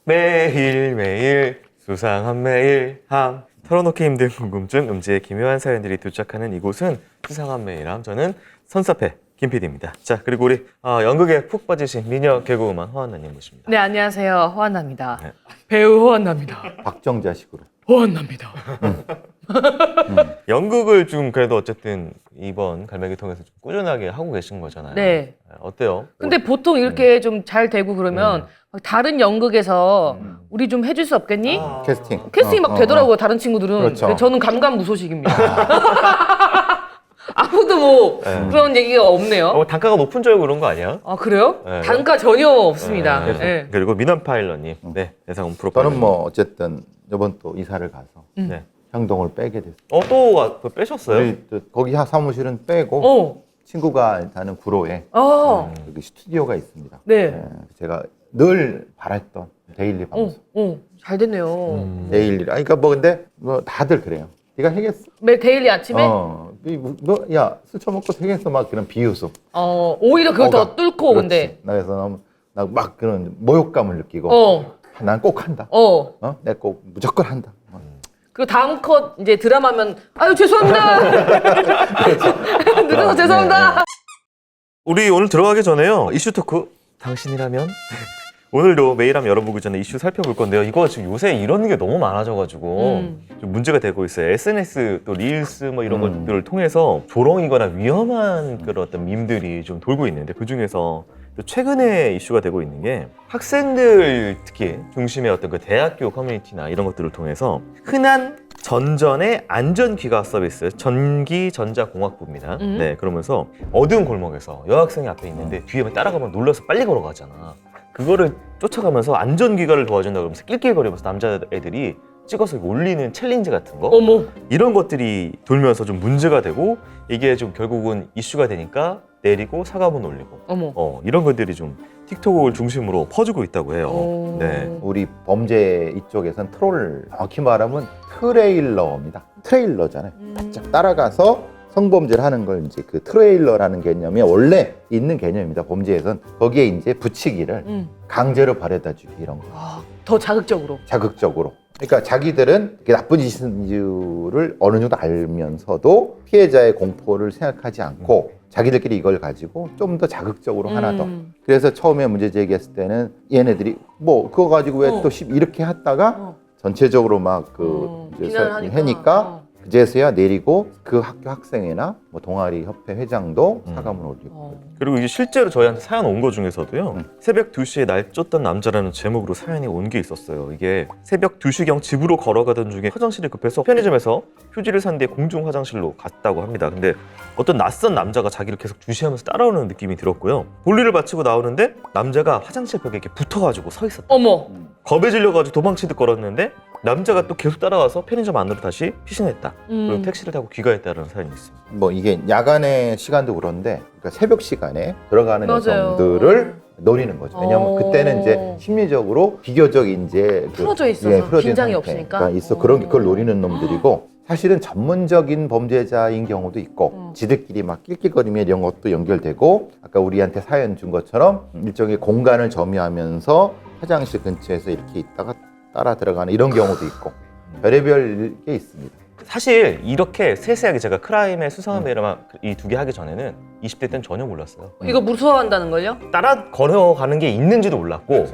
매일매일 수상한 매일함 털어놓기 힘든 궁금증 음지의 기묘한 사연들이 도착하는 이곳은 수상한 매일함. 저는 선사패 김PD입니다. 자, 그리고 우리 연극에 푹 빠지신 미녀 개그우먼 허한나님 모십니다. 네, 안녕하세요. 허한나입니다. 네. 배우 허한나입니다. 박정자식으로. 허한나입니다. 연극을 좀 그래도 어쨌든 이번 갈매기 통해서 좀 꾸준하게 하고 계신 거잖아요. 네. 어때요? 근데 보통 이렇게 좀 잘 되고 그러면 막 다른 연극에서 우리 좀 해줄 수 없겠니? 캐스팅. 캐스팅이 막 되더라고요, 다른 친구들은. 그렇죠. 근데 저는 감감무소식입니다. 아무도 뭐 네. 그런 얘기가 없네요. 단가가 높은 줄 알고 그런 거 아니야? 아, 그래요? 네. 단가 전혀 없습니다. 네. 네. 그리고 민원 파일럿님, 네, 대상 프로파일. 저는 뭐 어쨌든 이번 또 이사를 가서 네. 형동을 빼게 됐어요. 또 빼셨어요? 우리 또 거기 사무실은 빼고 어. 친구가 사는 구로에 여기 스튜디오가 있습니다. 네. 네, 제가 늘 바랬던 데일리 방송. 잘 됐네요. 데일리. 그러니까 뭐 근데 뭐 다들 그래요. 네가 해겠어? 매일 데일리 아침에? 야, 술 처먹고 해겠어? 막 그런 비웃음. 오히려 그걸 더 뚫고, 그렇지. 근데. 나 그래서 나 막 그런 모욕감을 느끼고 난 꼭 한다. 내가 꼭 무조건 한다. 그리고 다음 컷 이제 드라마면 아유 죄송합니다. 늦어서 죄송합니다. 우리 오늘 들어가기 전에요. 이슈 토크 당신이라면? 오늘도 매일함 열어보기 전에 이슈 살펴볼 건데요. 이거 지금 요새 이런 게 너무 많아져가지고 좀 문제가 되고 있어요. SNS 또 릴스 뭐 이런 것들을 통해서 조롱이거나 위험한 그런 어떤 밈들이 좀 돌고 있는데 그 중에서 또 최근에 이슈가 되고 있는 게 학생들 특히 중심의 어떤 그 대학교 커뮤니티나 이런 것들을 통해서 흔한 전전의 안전귀가 서비스 전기전자공학부입니다. 네, 그러면서 어두운 골목에서 여학생이 앞에 있는데 뒤에 따라가면 놀라서 빨리 걸어가잖아. 그거를 쫓아가면서 안전귀가를 도와준다 그러면서 낄낄거리면서 남자애들이 찍어서 올리는 챌린지 같은 거 어머. 이런 것들이 돌면서 좀 문제가 되고 이게 좀 결국은 이슈가 되니까 내리고 사과문 올리고 어머. 이런 것들이 좀 틱톡을 중심으로 퍼지고 있다고 해요. 오. 네. 우리 범죄 이쪽에선 정확히 말하면 트레일러입니다. 트레일러잖아요. 바짝 따라가서 성범죄를 하는 걸 이제 그 트레일러라는 개념이 원래 있는 개념입니다. 범죄에선 거기에 이제 붙이기를 강제로 바래다 주기 이런 거. 더 자극적으로. 자극적으로. 그러니까 자기들은 나쁜 짓인 이유를 어느 정도 알면서도 피해자의 공포를 생각하지 않고 자기들끼리 이걸 가지고 좀 더 자극적으로 하나 더. 그래서 처음에 문제 제기했을 때는 얘네들이 뭐 그거 가지고 왜 또 이렇게 했다가 전체적으로 막 비난을 하니까 그제서야 내리고 그 학교 학생회나 뭐 동아리 협회 회장도 사과문 올리고. 그리고 이게 실제로 저희한테 사연 온 거 중에서도요. 새벽 2시에 날 쫓던 남자라는 제목으로 사연이 온 게 있었어요. 이게 새벽 2시경 집으로 걸어가던 중에 화장실이 급해서 편의점에서 휴지를 산 뒤에 공중 화장실로 갔다고 합니다. 근데 어떤 낯선 남자가 자기를 계속 주시하면서 따라오는 느낌이 들었고요. 볼일을 마치고 나오는데 남자가 화장실 벽에 이렇게 붙어가지고 서 있었다. 어머. 겁에 질려가지고 도망치듯 걸었는데 남자가 또 계속 따라와서 편의점 안으로 다시 피신했다. 그리고 택시를 타고 귀가했다는 사연이 있습니다. 뭐 이게 야간의 시간도 그런데 그러니까 새벽 시간에 들어가는 맞아요. 여성들을 노리는 거죠. 왜냐하면 그때는 이제 심리적으로 비교적 이제 풀어져 있어서 풀어진 긴장이 상태. 없으니까. 그러니까 있어 그런 그걸 노리는 놈들이고 사실은 전문적인 범죄자인 경우도 있고 지들끼리 막 낄낄거리며 이런 것도 연결되고 아까 우리한테 사연 준 것처럼 일종의 공간을 점유하면서 화장실 근처에서 이렇게 있다가 따라 들어가는 이런 경우도 있고 별의별 게 있습니다. 사실 이렇게 세세하게 제가 크라임의 수상한 매일함 이 두 개 하기 전에는 20대 때는 전혀 몰랐어요. 이거 무서워한다는 걸요? 따라 걸어가는 게 있는지도 몰랐고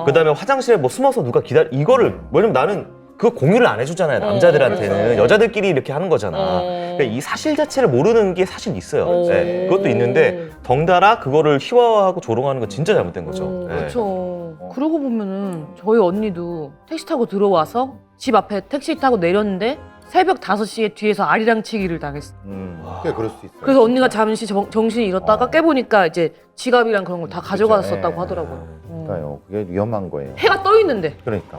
그다음에 화장실에 뭐 숨어서 누가 이거를 왜냐면 나는 그거 공유를 안 해주잖아요. 남자들한테는 그렇죠. 여자들끼리 이렇게 하는 거잖아. 그러니까 이 사실 자체를 모르는 게 사실 있어요. 네, 그것도 있는데 덩달아 그거를 희화화하고 조롱하는 건 진짜 잘못된 거죠. 네. 그렇죠. 그러고 보면은 저희 언니도 택시 타고 들어와서 집 앞에 택시 타고 내렸는데 새벽 5시에 뒤에서 아리랑치기를 당했어. 꽤 그럴 수 있어요. 그래서 언니가 잠시 정신이 잃었다가 깨보니까 이제 지갑이랑 그런 걸 다 가져갔었다고 하더라고요. 그러니까요. 그게 위험한 거예요. 해가 떠 있는데. 그러니까.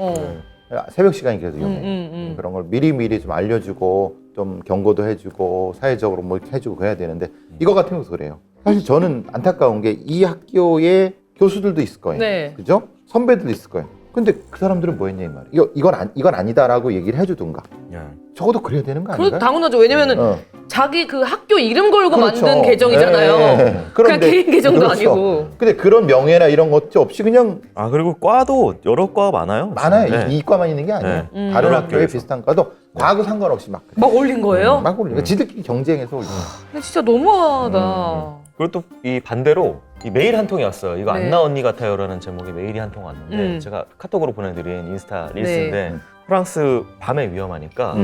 새벽 시간이 그래도 위험해. 그런 걸 미리미리 좀 알려주고 좀 경고도 해주고 사회적으로 뭐 이렇게 해주고 그래야 되는데 이거 같은 것도 그래요. 사실 저는 안타까운 게 이 학교에 교수들도 있을 거예요. 네. 그죠? 선배들도 있을 거예요. 근데 그 사람들은 뭐 했냐 이 말이에요. 이건 아니다라고 얘기를 해주든가. 적어도 그래야 되는 거 아닌가요? 당연하죠. 왜냐면은 자기 그 학교 이름 걸고 그렇죠. 만든 계정이잖아요. 그냥 그런데- 개인 계정도 그렇죠. 아니고. 근데 그런 명예나 이런 것도 없이 그냥 아 그리고 과도 여러 과 많아요. 많아요. 네. 이과만 있는 게 아니에요. 네. 다른 여러 학교에 학교에서. 비슷한 과도 과하고 상관없이 막 그래요. 막 올린 거예요? 막 올리니까 지들끼리 경쟁해서 올리는 거예요. 근데 진짜 너무하다. 그리고 또 이 반대로 이 메일 한 통이 왔어요. 이거 네. 안나 언니 같아요라는 제목의 메일이 한 통 왔는데 제가 카톡으로 보내드린 인스타 릴스인데 네. 프랑스 밤에 위험하니까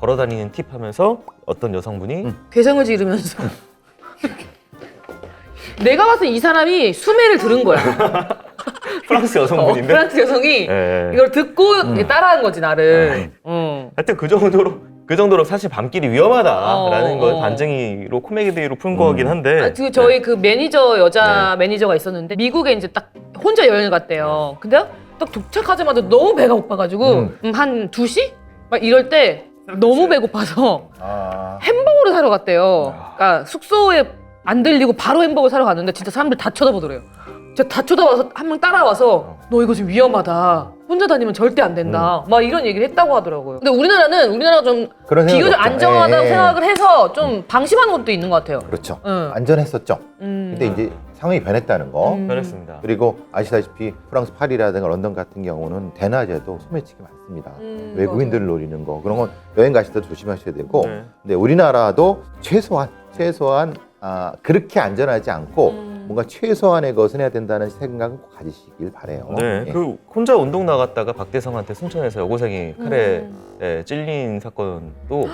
걸어다니는 팁 하면서 어떤 여성분이 괴상을 지르면서. 내가 봤을 때 이 사람이 수매를 들은 거야. 프랑스 여성분인데 프랑스 여성이 예. 이걸 듣고 따라한 거지 나를. 하여튼 그 정도로 사실 밤길이 위험하다라는 걸 반증이로 코미디로 푼 거긴 한데 저희 그 매니저 여자 매니저가 있었는데 미국에 이제 딱 혼자 여행을 갔대요. 근데 딱 도착하자마자 너무 배가 고파가지고 한 2시? 막 이럴 때 너무 배고파서 아, 햄버거를 사러 갔대요. 그러니까 숙소에 안 들리고 바로 햄버거 사러 갔는데 진짜 사람들 다 쳐다보더래요. 진짜 다 쳐다봐서 한 명 따라와서 너 이거 지금 위험하다. 혼자 다니면 절대 안 된다. 막 이런 얘기를 했다고 하더라고요. 근데 우리나라가 좀 그런 생각이 비교적 없죠. 안전하다고 예, 예. 생각을 해서 좀 방심하는 것도 있는 것 같아요. 그렇죠. 응. 안전했었죠. 근데 이제 상황이 변했다는 거. 변했습니다. 그리고 아시다시피 프랑스 파리라든가 런던 같은 경우는 대낮에도 소매치기 많습니다. 외국인들을 노리는 거 그런 건 여행 가실 때 조심하셔야 되고 네. 근데 우리나라도 최소한 그렇게 안전하지 않고 뭔가 최소한의 것은 해야 된다는 생각은 꼭 가지시길 바래요. 네, 예. 그 혼자 운동 나갔다가 박대성한테 순천에서 여고생이 칼에 찔린 사건도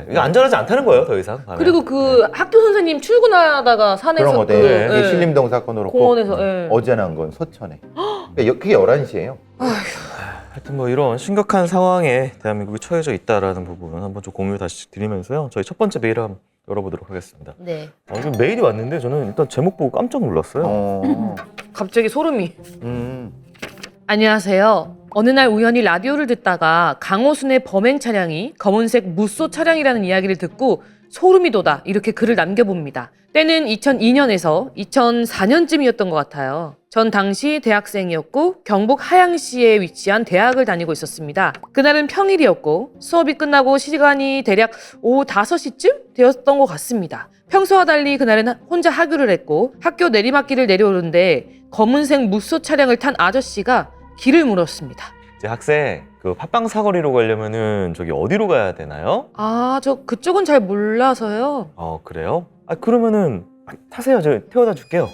이게 안전하지 않다는 거예요, 더 이상. 밤에. 그리고 그 학교 선생님 출근하다가 산에서 그런 거 그, 네. 예. 신림동 사건으로 공원에서 예. 어제 난 건 서천에. 그러니까 그게 11시예요. 하여튼 뭐 이런 심각한 상황에 대한민국이 처해져 있다라는 부분 한번 좀 공유 다시 드리면서요. 저희 첫 번째 메일 한번 열어보도록 하겠습니다. 네. 지금 메일이 왔는데 저는 일단 제목 보고 깜짝 놀랐어요. 갑자기 소름이. 음. 안녕하세요. 어느 날 우연히 라디오를 듣다가 강호순의 범행 차량이 검은색 무쏘 차량이라는 이야기를 듣고 소름이 돋아 이렇게 글을 남겨봅니다. 때는 2002년에서 2004년쯤이었던 것 같아요. 전 당시 대학생이었고 경북 하양시에 위치한 대학을 다니고 있었습니다. 그날은 평일이었고 수업이 끝나고 시간이 대략 오후 5시쯤 되었던 것 같습니다. 평소와 달리 그날은 혼자 하교를 했고 학교 내리막길을 내려오는데 검은색 무쏘 차량을 탄 아저씨가 길을 물었습니다. 이제 학생 그 팟빵 사거리로 가려면은 저기 어디로 가야 되나요? 아, 저 그쪽은 잘 몰라서요. 그래요? 그러면은 타세요. 저 태워다 줄게요.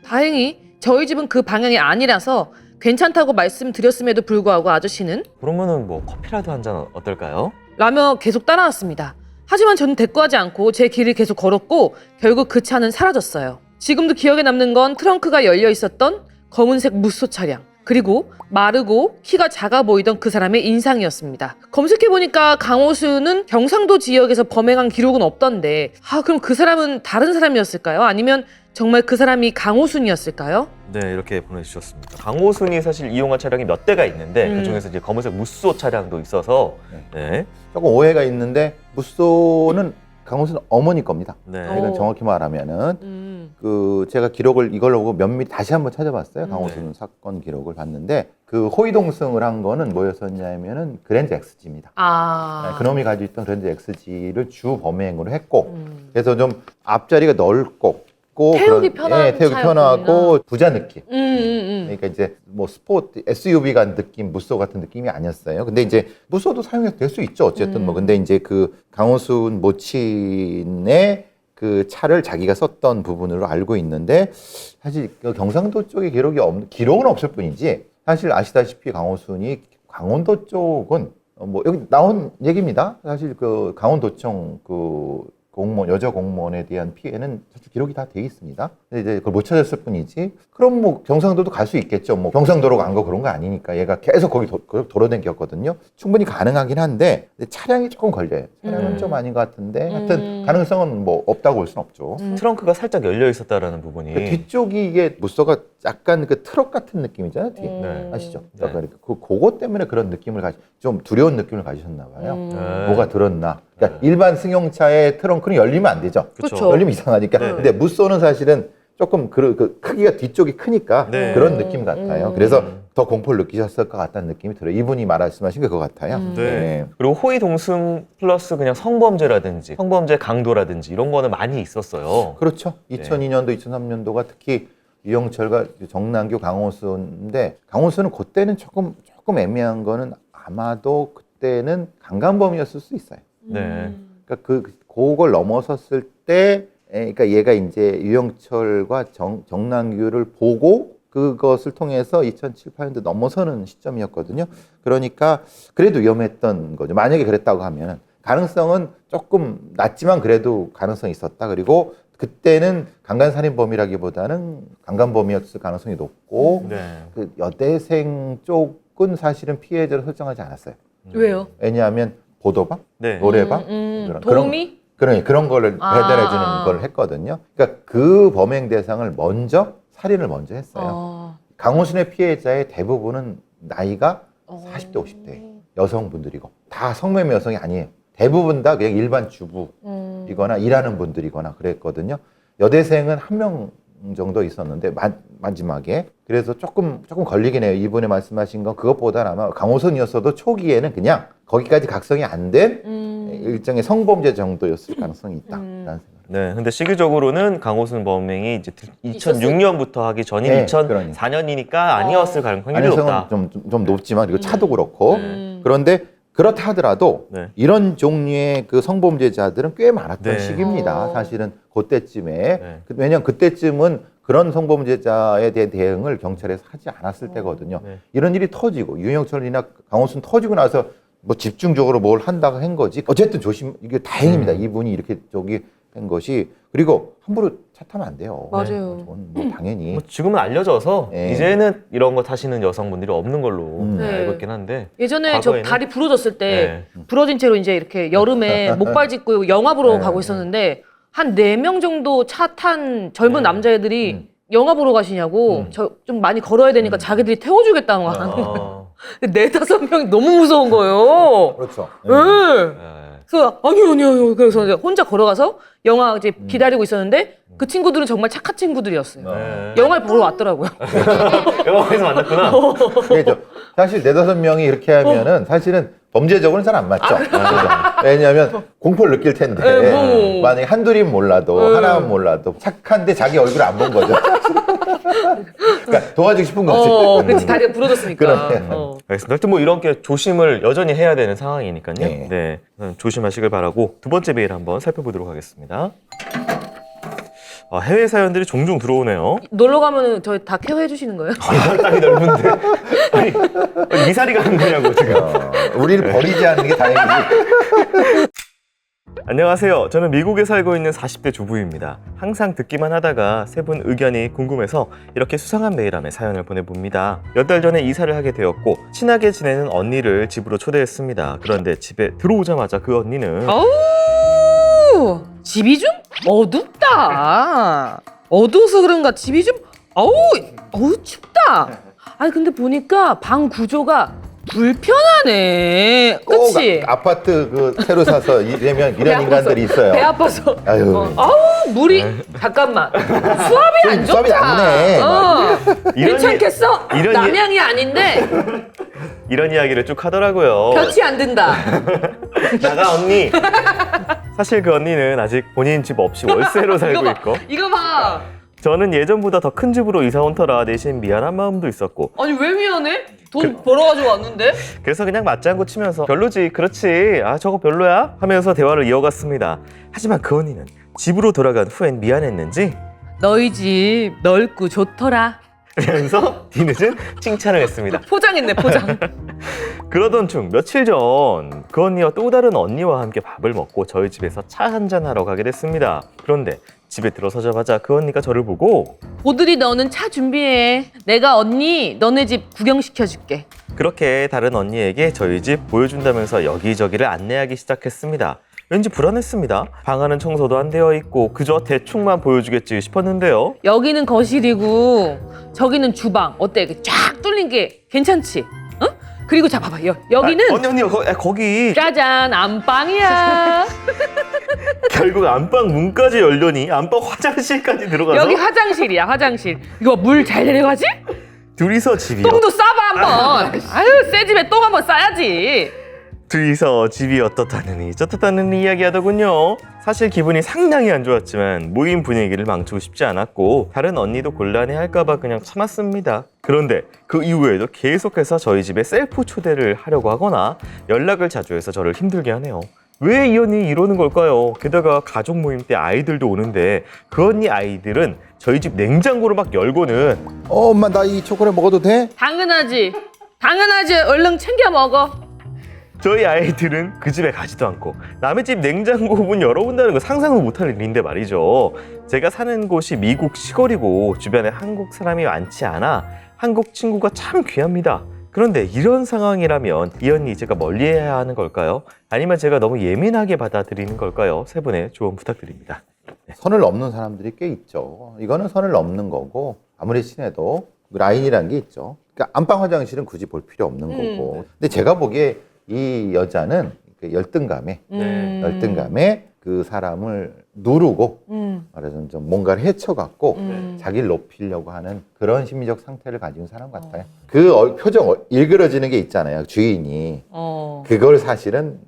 다행히 저희 집은 그 방향이 아니라서 괜찮다고 말씀드렸음에도 불구하고 아저씨는 그러면은 뭐 커피라도 한 잔 어떨까요? 라며 계속 따라왔습니다. 하지만 저는 대꾸하지 않고 제 길을 계속 걸었고 결국 그 차는 사라졌어요. 지금도 기억에 남는 건 트렁크가 열려 있었던 검은색 무쏘 차량, 그리고 마르고 키가 작아 보이던 그 사람의 인상이었습니다. 검색해보니까 강호수는 경상도 지역에서 범행한 기록은 없던데 그럼 그 사람은 다른 사람이었을까요? 아니면 정말 그 사람이 강호순이었을까요? 네, 이렇게 보내주셨습니다. 강호순이 사실 이용한 차량이 몇 대가 있는데 그중에서 이제 검은색 무쏘 차량도 있어서 네. 조금 오해가 있는데 무쏘는 강호순 어머니 겁니다. 네. 이건 정확히 말하면은 그 제가 기록을 이걸로 보고 면밀히 다시 한번 찾아봤어요. 강호순 사건 기록을 봤는데 그 호위동승을 한 거는 뭐였었냐면은 그랜드 XG입니다. 그놈이 가지고 있던 그랜드 XG를 주 범행으로 했고 그래서 좀 앞자리가 넓고 태우기 편한 태우기 편하고 부자 느낌. 그러니까 이제 뭐 스포츠 SUV 같은 느낌, 무쏘 같은 느낌이 아니었어요. 근데 이제 무쏘도 사용해서 될 수 있죠. 어쨌든 뭐 근데 이제 그 강호순 모친의 그 차를 자기가 썼던 부분으로 알고 있는데 사실 그 경상도 쪽에 기록은 없을 뿐이지 사실 아시다시피 강호순이 강원도 쪽은 뭐 여기 나온 얘기입니다. 사실 그 강원도청 그 공무원, 여자 공무원에 대한 피해는 사실 기록이 다 돼 있습니다. 근데 이제 그걸 못 찾았을 뿐이지. 그럼 뭐 경상도도 갈 수 있겠죠. 뭐 경상도로 간 거 그런 거 아니니까 얘가 계속 거기 돌아다녔거든요. 충분히 가능하긴 한데 근데 차량이 조금 걸려요. 차량은 좀 아닌 것 같은데 하여튼 가능성은 뭐 없다고 볼 수는 없죠. 트렁크가 살짝 열려 있었다라는 부분이 그 뒤쪽이 이게 무쏘가 약간 그 트럭 같은 느낌이잖아요. 뒤에. 네. 아시죠? 네. 그러니까 그거 때문에 그런 느낌을 좀 두려운 느낌을 가지셨나 봐요. 네. 뭐가 들었나. 그러니까 일반 승용차의 트렁크는 열리면 안 되죠. 그렇죠. 열리면 이상하니까. 네. 근데 무쏘는 사실은 조금 그 크기가 뒤쪽이 크니까 네. 그런 느낌 같아요. 그래서 더 공포를 느끼셨을 것 같다는 느낌이 들어요. 이분이 말씀하신 게 그거 같아요. 네. 그리고 호의 동승 플러스 그냥 성범죄라든지 성범죄 강도라든지 이런 거는 많이 있었어요. 그렇죠. 2002년도, 2003년도가 특히 유영철과 정남규, 강호수인데 강호수는 그때는 조금 애매한 거는 아마도 그때는 강간범이었을 수 있어요. 네. 그러니까 그걸 넘어섰을 때, 그러니까 얘가 이제 유영철과 정남규를 보고 그것을 통해서 2007, 8년도 넘어서는 시점이었거든요. 그러니까 그래도 위험했던 거죠. 만약에 그랬다고 하면 가능성은 조금 낮지만 그래도 가능성이 있었다. 그리고 그때는 강간살인범이라기보다는 강간범이었을 가능성이 높고 네. 그 여대생 쪽은 사실은 피해자를 설정하지 않았어요. 왜요? 왜냐하면 보도방, 네. 노래방, 도우미? 그런 거를 아. 배달해주는 걸 했거든요. 그러니까 그 범행 대상을 살인을 먼저 했어요. 강호순의 피해자의 대부분은 나이가 40대, 50대 여성분들이고 다 성매매 여성이 아니에요. 대부분 다 그냥 일반 주부이거나 일하는 분들이거나 그랬거든요. 여대생은 한 명 정도 있었는데 마지막에 그래서 조금 걸리긴 해요. 이분이 말씀하신 건 그것보다는 아마 강호선이었어도 초기에는 그냥 거기까지 각성이 안 된 일종의 성범죄 정도였을 가능성이 있다라는 생각. 네, 근데 시기적으로는 강호순 범행이 이제 2006년부터 하기 전인 네, 2004년이니까 아니었을 가능성이 높다. 가능성은 좀 높지만 그리고 차도 그렇고 네. 그런데 그렇다 하더라도 네. 이런 종류의 그 성범죄자들은 꽤 많았던 네. 시기입니다. 사실은 그때쯤에 네. 왜냐하면 그때쯤은 그런 성범죄자에 대한 대응을 경찰에서 하지 않았을 때거든요. 네. 이런 일이 터지고 유영철이나 강호순 터지고 나서 뭐 집중적으로 뭘 한다고 한 거지. 어쨌든 이게 다행입니다. 이분이 이렇게 한 것이. 그리고 함부로 차 타면 안 돼요. 맞아요. 저건 뭐 당연히. 뭐 지금은 알려져서 네. 이제는 이런 거 타시는 여성분들이 없는 걸로 네. 알고 있긴 한데 예전에 저 과거에는? 다리 부러졌을 때 네. 부러진 채로 이제 이렇게 여름에 목발 짚고 영화 보러 가고 있었는데 한 4명 정도 차 탄 젊은 남자애들이 영화 보러 가시냐고 저 좀 많이 걸어야 되니까 자기들이 태워주겠다는 거 하는 거예요. 4-5명이 너무 무서운 거예요. 그렇죠. 네. 네. 그래서 아니요. 그래서 이제 혼자 걸어가서 영화 이제 기다리고 있었는데 그 친구들은 정말 착한 친구들이었어요. 네. 영화를 보러 왔더라고요. 영화에서 만났구나. 그렇죠. 사실 4-5명이 이렇게 하면은 사실은 범죄적으로는 잘 안 맞죠. 왜냐하면 공포를 느낄 텐데 네, 만약에 한둘이면 몰라도 하나면 몰라도 착한데 자기 얼굴을 안 본 거죠. 그러니까 도와주고 싶은 거지. 그렇지 다리가 부러졌으니까. 그러네. 알겠습니다. 하여튼 뭐 이런 게 조심을 여전히 해야 되는 상황이니까요. 네. 네. 조심하시길 바라고 두 번째 메일 한번 살펴보도록 하겠습니다. 해외 사연들이 종종 들어오네요. 놀러 가면은 저희 다 케어해 주시는 거예요? 땅이 넓은데 아니 미사리가 안 되냐고 지금. 우리를 버리지 않는 게 다행이지. 안녕하세요. 저는 미국에 살고 있는 40대 주부입니다. 항상 듣기만 하다가 세 분 의견이 궁금해서 이렇게 수상한 메일함에 사연을 보내봅니다. 몇 달 전에 이사를 하게 되었고 친하게 지내는 언니를 집으로 초대했습니다. 그런데 집에 들어오자마자 그 언니는 어우, 집이 좀 어둡다. 어두워서 그런가 집이 좀 어우 춥다. 아니 근데 보니까 방 구조가 불편하네. 그치? 꼭 아파트 새로 사서 이러면 이런 인간들이 있어요. 배 아파서. 아유. 아우 물이 잠깐만 수압이 안 좋다. 수압이 안 네. 괜찮겠어? 이런 남양이 아닌데 이런 이야기를 쭉 하더라고요. 볕이 안 든다. 나가 언니. 사실 그 언니는 아직 본인 집 없이 월세로 살고 있고 이거 봐. 저는 예전보다 더 큰 집으로 이사 온 터라 대신 미안한 마음도 있었고 아니 왜 미안해? 돈 벌어가지고 왔는데? 그래서 그냥 맞장구 치면서 별로지 그렇지 저거 별로야 하면서 대화를 이어갔습니다. 하지만 그 언니는 집으로 돌아간 후엔 미안했는지 너희 집 넓고 좋더라. 하면서 뒤늦은 칭찬을 했습니다. 포장했네 포장. 그러던 중 며칠 전 그 언니와 또 다른 언니와 함께 밥을 먹고 저희 집에서 차 한잔 하러 가게 됐습니다. 그런데 집에 들어서자마자 그 언니가 저를 보고 보들이 너는 차 준비해. 내가 언니 너네 집 구경시켜줄게. 그렇게 다른 언니에게 저희 집 보여준다면서 여기저기를 안내하기 시작했습니다. 왠지 불안했습니다. 방 안은 청소도 안 되어 있고 그저 대충만 보여주겠지 싶었는데요. 여기는 거실이고 저기는 주방. 어때? 이렇게 쫙 뚫린 게 괜찮지? 응? 그리고 자 봐봐 여기는 언니 거기 짜잔 안방이야. 결국 안방 문까지 열더니 안방 화장실까지 들어가서 여기 화장실이야 화장실. 이거 물 잘 내려가지? 둘이서 집이요. 똥도 싸봐 한번. 아유, 새 집에 똥 한번 싸야지. 둘이서 집이 어떻다느니 저떻다느니 이야기하더군요. 사실 기분이 상당히 안 좋았지만 모임 분위기를 망치고 싶지 않았고 다른 언니도 곤란해할까봐 그냥 참았습니다. 그런데 그 이후에도 계속해서 저희 집에 셀프 초대를 하려고 하거나 연락을 자주 해서 저를 힘들게 하네요. 왜 이 언니 이러는 걸까요? 게다가 가족 모임 때 아이들도 오는데 그 언니 아이들은 저희 집 냉장고를 막 열고는 엄마 나 이 초콜릿 먹어도 돼? 당연하지. 당연하지. 얼른 챙겨 먹어. 저희 아이들은 그 집에 가지도 않고 남의 집 냉장고 문 열어본다는 거 상상도 못할 일인데 말이죠. 제가 사는 곳이 미국 시골이고 주변에 한국 사람이 많지 않아 한국 친구가 참 귀합니다. 그런데 이런 상황이라면 이 언니 제가 멀리해야 하는 걸까요? 아니면 제가 너무 예민하게 받아들이는 걸까요? 세 분의 조언 부탁드립니다. 선을 넘는 사람들이 꽤 있죠. 이거는 선을 넘는 거고 아무리 친해도 라인이라는 게 있죠. 그러니까 안방 화장실은 굳이 볼 필요 없는 거고. 근데 제가 보기에 이 여자는 그 열등감에 그 사람을 누르고 말하자면 좀 뭔가를 헤쳐갖고 자기를 높이려고 하는 그런 심리적 상태를 가진 사람 같아요. 그 표정 일그러지는 게 있잖아요. 주인이 그걸 사실은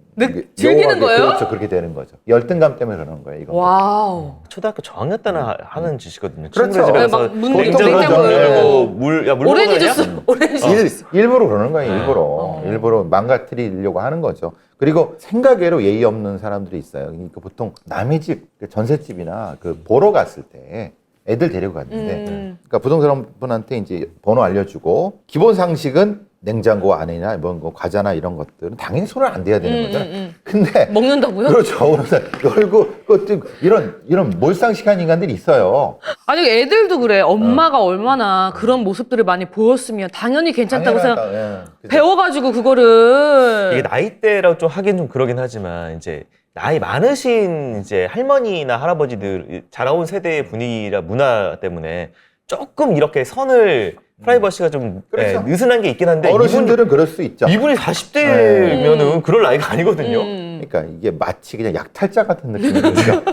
즐기는 거예요? 그렇죠. 그렇게 되는 거죠. 열등감 때문에 그러는 거예요. 이거. 와우. 초등학교 저학년 때는 하는 짓이거든요. 그렇죠. 친구들 집에 네, 가서 막 문 냉장고 냉장고 열고 물 오렌지 먹으냐? 주스. 오렌지 주스. 일부러 그러는 거예요. 일부러 망가뜨리려고 하는 거죠. 그리고 생각외로 예의 없는 사람들이 있어요. 그러니까 보통 남의 집, 전셋집이나 그 보러 갔을 때 애들 데리고 갔는데, 그러니까 부동산 분한테 이제 번호 알려주고 기본 상식은 냉장고 안에나 뭐 과자나 이런 것들은 당연히 손을 안 대야 되는 거잖아요. 근데 먹는다고요? 그렇죠. 그래서 열고 그것도 이런 몰상식한 인간들이 있어요. 아니 애들도 그래. 엄마가 얼마나 그런 모습들을 많이 보였으면 당연히 괜찮다고 생각. 예. 그죠? 배워가지고 그거를. 이게 나이대라고 좀 하긴 좀 그러긴 하지만 이제 나이 많으신 이제 할머니나 할아버지들 자라온 세대의 분위기라 문화 때문에 조금 이렇게 선을 프라이버시가 좀 그렇죠. 느슨한 게 있긴 한데 어르신들은 그럴 수 있죠. 이분이 40대면은 그럴 나이가 아니거든요. 그러니까 이게 마치 그냥 약탈자 같은 느낌이죠.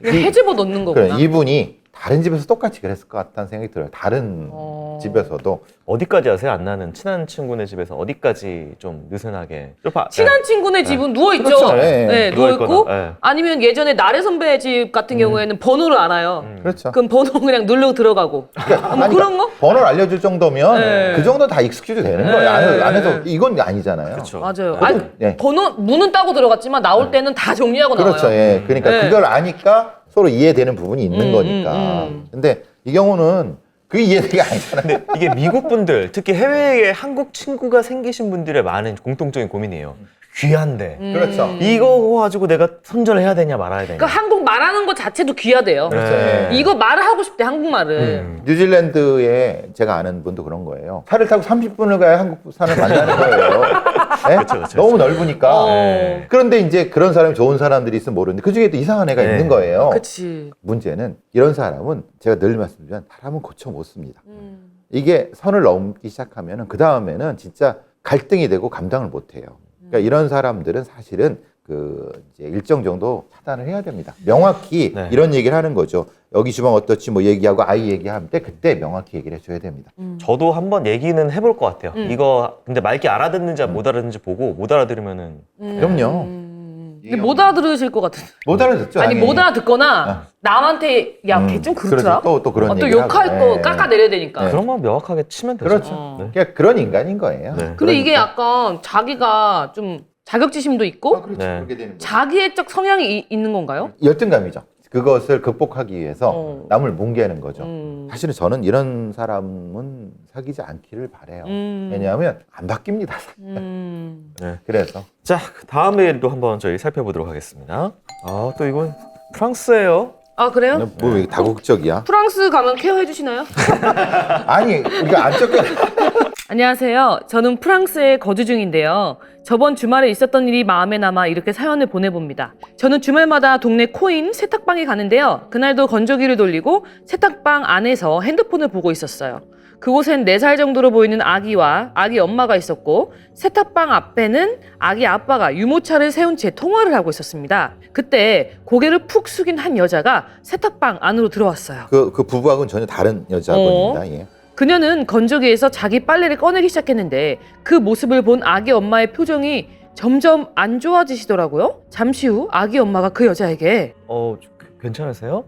해집어 넣는 거구나. 그래, 이분이 다른 집에서 똑같이 그랬을 것 같다는 생각이 들어요. 다른 집에서도. 어디까지 아세요? 안 나는 친한 친구네 집에서 어디까지 좀 느슨하게 친한 친구네 집은 누워있죠. 그렇죠. 네, 누워있고. 누워있거나, 아니면 예전에 나래 선배 집 같은 경우에는 번호를 알아요. 그렇죠. 그럼 번호 그냥 누르고 들어가고. 뭐 그런 거? 번호를 알려줄 정도면 네. 그 정도 다 익숙해도 되는 거예요. 안에서 이건 아니잖아요. 그렇죠. 맞아요. 그것도, 아니, 예. 번호, 문은 따고 들어갔지만 나올 때는 다 정리하고 그렇죠. 나와요. 예. 그러니까 네. 그걸 아니까 서로 이해되는 부분이 있는 거니까. 근데 이 경우는 그게 이해되기 아니잖아요. 근데 이게 미국 분들, 특히 해외에 한국 친구가 생기신 분들의 많은 공통적인 고민이에요. 귀한데. 그렇죠. 이거 가지고 내가 선전해야 되냐 말아야 되냐. 그러니까 한국 말하는 것 자체도 귀하대요. 그렇죠. 네. 이거 말을 하고 싶대, 한국말을. 뉴질랜드에 제가 아는 분도 그런 거예요. 차를 타고 30분을 가야 한국 산을 만나는 거예요. 네? 그렇죠. 너무 넓으니까. 네. 그런데 이제 그런 사람이 좋은 사람들이 있으면 모르는데 그 중에도 이상한 애가 네. 있는 거예요. 그치. 문제는 이런 사람은 제가 늘 말씀드리면 사람은 고쳐 못 씁니다. 이게 선을 넘기 시작하면은 그 다음에는 진짜 갈등이 되고 감당을 못 해요. 그러니까 이런 사람들은 사실은 그 이제 일정 정도 차단을 해야 됩니다. 명확히 네. 이런 얘기를 하는 거죠. 여기 주방 어떻지 뭐 얘기하고 아이 얘기할 때 그때 명확히 얘기를 해줘야 됩니다. 저도 한번 얘기는 해볼 것 같아요. 이거 근데 말귀 알아듣는지 못 알아듣는지 보고 못 알아들으면은 그럼요. 근데 못 알아들으실 것 같은데. 못 알아듣죠. 아니, 당연히. 못 알아듣거나 남한테 야, 걔 좀 그렇더라. 그렇죠. 또 그런 또 얘기를 욕할 하고. 거 네. 깎아내려야 되니까. 그런 건 명확하게 치면 되죠. 그렇죠. 네. 그냥 그런 인간인 거예요. 네. 근데 이게 그러니까. 약간 자기가 좀 자격지심도 있고 그렇죠. 네. 그렇게 되는 거죠. 자기애적 성향이 있는 건가요? 열등감이죠. 그것을 극복하기 위해서 어. 남을 뭉개는 거죠. 사실 사실은 저는 이런 사람은 사귀지 않기를 바래요. 왜냐하면 안 바뀝니다. 네. 그래서 자, 다음 메일도 한번 저희 살펴보도록 하겠습니다. 아, 또 이건 프랑스예요. 아, 그래요? 뭐 왜 다국적이야? 프랑스 가면 케어해 주시나요? 아니 우리가 안 쫓겨. 안녕하세요. 저는 프랑스에 거주 중인데요. 저번 주말에 있었던 일이 마음에 남아 이렇게 사연을 보내봅니다. 저는 주말마다 동네 코인 세탁방에 가는데요. 그날도 건조기를 돌리고 세탁방 안에서 핸드폰을 보고 있었어요. 그곳엔 4살 정도로 보이는 아기와 아기 엄마가 있었고 세탁방 앞에는 아기 아빠가 유모차를 세운 채 통화를 하고 있었습니다. 그때 고개를 푹 숙인 한 여자가 세탁방 안으로 들어왔어요. 그 부부하고는 전혀 다른 여자분입니다. 예. 그녀는 건조기에서 자기 빨래를 꺼내기 시작했는데 그 모습을 본 아기 엄마의 표정이 점점 안 좋아지시더라고요. 잠시 후 아기 엄마가 그 여자에게 괜찮으세요?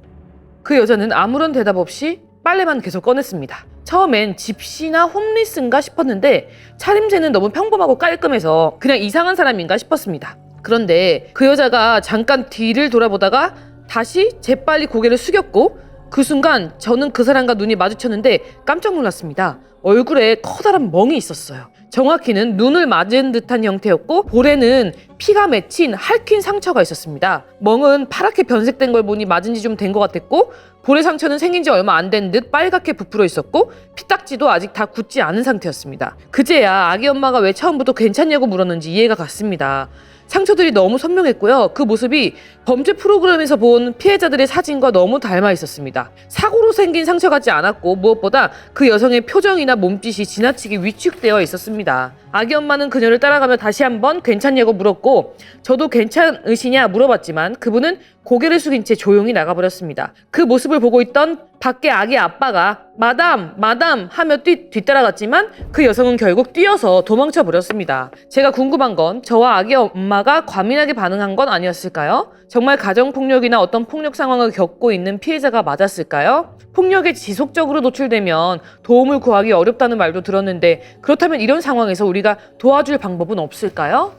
그 여자는 아무런 대답 없이 빨래만 계속 꺼냈습니다. 처음엔 집시나 홈리스인가 싶었는데 차림새는 너무 평범하고 깔끔해서 그냥 이상한 사람인가 싶었습니다. 그런데 그 여자가 잠깐 뒤를 돌아보다가 다시 재빨리 고개를 숙였고 그 순간 저는 그 사람과 눈이 마주쳤는데 깜짝 놀랐습니다. 얼굴에 커다란 멍이 있었어요. 정확히는 눈을 맞은 듯한 형태였고 볼에는 피가 맺힌 핥힌 상처가 있었습니다. 멍은 파랗게 변색된 걸 보니 맞은 지 좀 된 것 같았고 볼의 상처는 생긴 지 얼마 안 된 듯 빨갛게 부풀어 있었고 피딱지도 아직 다 굳지 않은 상태였습니다. 그제야 아기 엄마가 왜 처음부터 괜찮냐고 물었는지 이해가 갔습니다. 상처들이 너무 선명했고요. 그 모습이 범죄 프로그램에서 본 피해자들의 사진과 너무 닮아 있었습니다. 사고로 생긴 상처 같지 않았고 무엇보다 그 여성의 표정이나 몸짓이 지나치게 위축되어 있었습니다. 아기 엄마는 그녀를 따라가며 다시 한번 괜찮냐고 물었고 저도 괜찮으시냐 물어봤지만 그분은 고개를 숙인 채 조용히 나가버렸습니다. 그 모습을 보고 있던 밖에 아기 아빠가 마담 하며 뒤따라갔지만 그 여성은 결국 뛰어서 도망쳐 버렸습니다. 제가 궁금한 건 저와 아기 엄마가 과민하게 반응한 건 아니었을까요? 정말 가정폭력이나 어떤 폭력 상황을 겪고 있는 피해자가 맞았을까요? 폭력에 지속적으로 노출되면 도움을 구하기 어렵다는 말도 들었는데 그렇다면 이런 상황에서 우리가 도와줄 방법은 없을까요?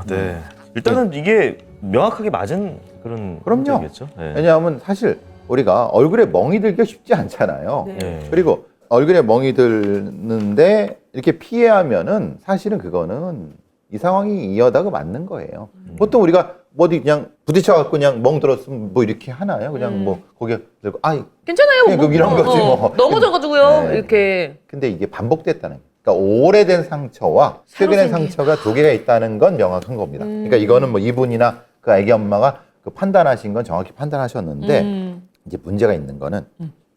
네. 일단은 이게 명확하게 맞은 그런 그럼요. 문제겠죠. 네. 왜냐하면 사실 우리가 얼굴에 멍이 들기가 쉽지 않잖아요. 네. 네. 그리고 얼굴에 멍이 드는데 이렇게 피해하면은 사실은 그거는 이 상황이 이어다가 맞는 거예요. 보통 우리가 어디 그냥 부딪혀갖고 그냥 멍 들었으면 뭐 이렇게 하나요? 그냥 뭐 고개 들고 괜찮아요. 그냥 이런 거지 뭐. 넘어져가지고요. 네. 이렇게. 근데 이게 반복됐다는 거예요. 그러니까 오래된 상처와 최근의 생긴. 상처가 두 개가 있다는 건 명확한 겁니다. 그러니까 이거는 뭐 이분이나 그 아기 엄마가 그 판단하신 건 정확히 판단하셨는데 이제 문제가 있는 거는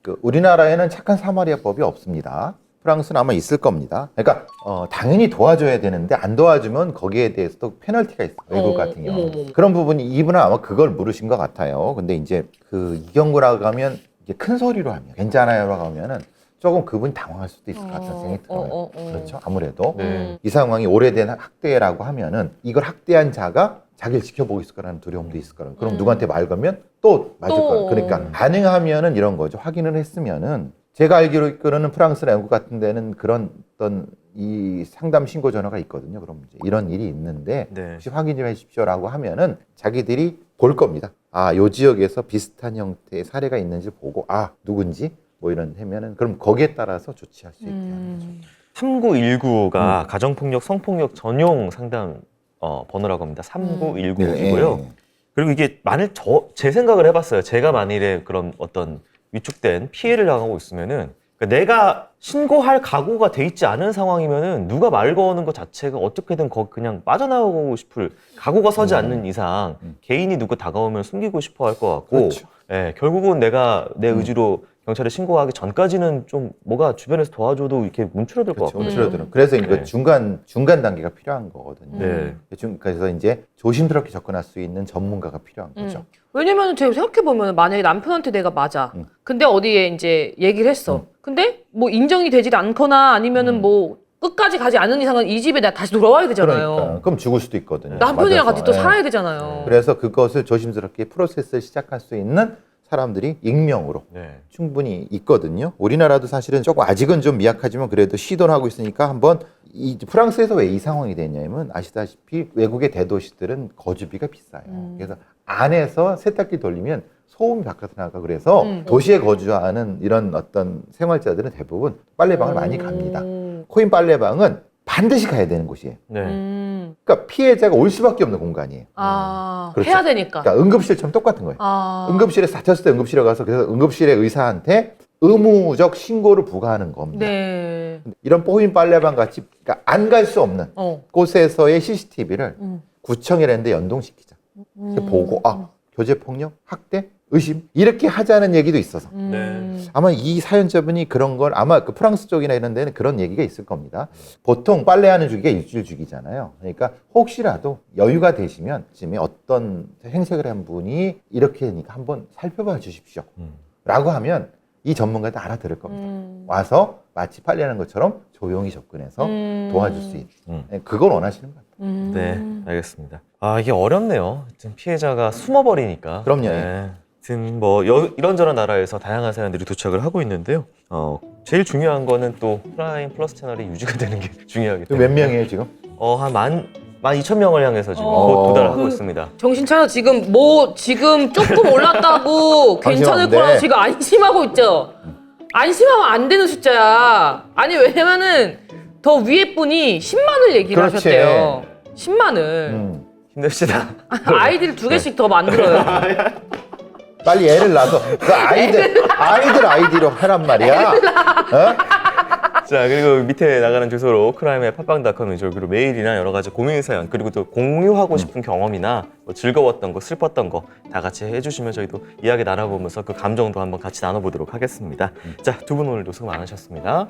그 우리나라에는 착한 사마리아법이 없습니다. 프랑스는 아마 있을 겁니다. 그러니까 당연히 도와줘야 되는데 안 도와주면 거기에 대해서도 페널티가 있어요. 외국 같은 경우. 그런 부분이 이분은 아마 그걸 물으신 것 같아요. 근데 이제 그 이 경우라고 하면 이게 큰 소리로 하면 괜찮아요라고 하면은 조금 그분이 당황할 수도 있을 것 같다는 생각이 들어요. 그렇죠. 아무래도 네. 이 상황이 오래된 학대라고 하면은 이걸 학대한 자가 자기를 지켜보고 있을 거라는 두려움도 있을 거라. 그럼 누구한테 말 걸면 또 맞을 거라. 그러니까 가능하면은 이런 거죠. 확인을 했으면은 제가 알기로 이끌어는 프랑스나 영국 같은 데는 그런 어떤 이 상담 신고 전화가 있거든요. 그럼 이제 이런 일이 있는데 네. 혹시 확인 좀 해주십시오라고 하면은 자기들이 볼 겁니다. 요 지역에서 비슷한 형태의 사례가 있는지 보고 누군지 뭐 이런 하면은 그럼 거기에 따라서 조치할 수 있게 하는 거죠. 3919가 가정폭력, 성폭력 전용 상담 번호라고 합니다. 3919이고요. 네. 그리고 이게 만일 제 생각을 해봤어요. 제가 만일에 그런 어떤 위축된 피해를 당하고 있으면은 그러니까 내가 신고할 각오가 돼 있지 않은 상황이면은 누가 말 거는 것 자체가 어떻게든 그냥 빠져나오고 싶을 각오가 서지 않는 이상 개인이 누구 다가오면 숨기고 싶어 할 것 같고 그렇죠. 예, 결국은 내가 내 의지로 경찰에 신고하기 전까지는 좀 뭐가 주변에서 도와줘도 이렇게 문추러들 것 그렇죠. 같고 줄어드는. 그래서 이거 네. 중간 단계가 필요한 거거든요. 네. 그래서 이제 조심스럽게 접근할 수 있는 전문가가 필요한 거죠. 왜냐면 제가 생각해보면 만약에 남편한테 내가 맞아. 근데 어디에 이제 얘기를 했어. 근데 뭐 인정이 되질 않거나 아니면은 뭐 끝까지 가지 않은 이상은 이 집에 내가 다시 돌아와야 되잖아요. 그러니까 그럼 죽을 수도 있거든요. 남편이랑 맞아서. 같이 또 예. 살아야 되잖아요. 그래서 그것을 조심스럽게 프로세스를 시작할 수 있는 사람들이 익명으로 네. 충분히 있거든요. 우리나라도 사실은 조금 아직은 좀 미약하지만 그래도 시도를 하고 있으니까 한번 이 프랑스에서 왜 이 상황이 됐냐면 아시다시피 외국의 대도시들은 거주비가 비싸요. 그래서 안에서 세탁기 돌리면 소음이 바깥으로 나가 그래서 도시에 거주하는 이런 어떤 생활자들은 대부분 빨래방을 많이 갑니다. 코인 빨래방은 반드시 가야 되는 곳이에요. 네. 그러니까 피해자가 올 수밖에 없는 공간이에요. 그렇죠. 해야 되니까. 그러니까 응급실처럼 똑같은 거예요. 응급실에 다쳤을 때 응급실에 가서 그래서 응급실의 의사한테 의무적 신고를 부과하는 겁니다. 네. 이런 코인 빨래방 같이 그러니까 안 갈 수 없는 곳에서의 CCTV를 구청이라는 데 연동시키자. 보고 교제폭력, 학대, 의심 이렇게 하자는 얘기도 있어서 네. 아마 이 사연자분이 그런 걸 아마 그 프랑스 쪽이나 이런 데는 그런 얘기가 있을 겁니다. 보통 빨래하는 주기가 일주일 주기잖아요. 그러니까 혹시라도 여유가 되시면 지금 어떤 행색을 한 분이 이렇게 하니까 한번 살펴봐 주십시오. 라고 하면 이 전문가도 알아들을 겁니다. 와서 마치 빨래하는 것처럼 조용히 접근해서 도와줄 수 있는 그걸 원하시는 것 같아요. 네, 알겠습니다. 아, 이게 어렵네요. 하여튼 피해자가 숨어버리니까. 그럼요. 네. 하여튼 뭐 이런저런 나라에서 다양한 사연들이 도착을 하고 있는데요. 제일 중요한 거는 또 프라임 플러스 채널이 유지가 되는 게 중요하기 때문에. 몇 명이에요 지금? 한 12,000명을 향해서 지금 어. 곧 도달하고 있습니다. 정신 차려. 지금 지금 조금 올랐다고 괜찮을 안심하면 돼. 거라고 지금 안심하고 있죠. 안심하면 안 되는 숫자야. 아니 왜냐면은 더 위에 분이 10만을 얘기를 그렇지. 하셨대요. 10만을. 힘냅시다. 아이들 2개씩 더 만들어요. 빨리 애를 낳아서 그 아이들 아이디로 하란 말이야. 어? 자, 그리고 밑에 나가는 주소로 크라임의 팟빵닷컴이죠. 그리고 메일이나 여러 가지 고민 사연, 그리고 또 공유하고 싶은 경험이나 뭐 즐거웠던 거, 슬펐던 거 다 같이 해주시면 저희도 이야기 나눠보면서 그 감정도 한번 같이 나눠보도록 하겠습니다. 자, 두 분 오늘도 수고 많으셨습니다.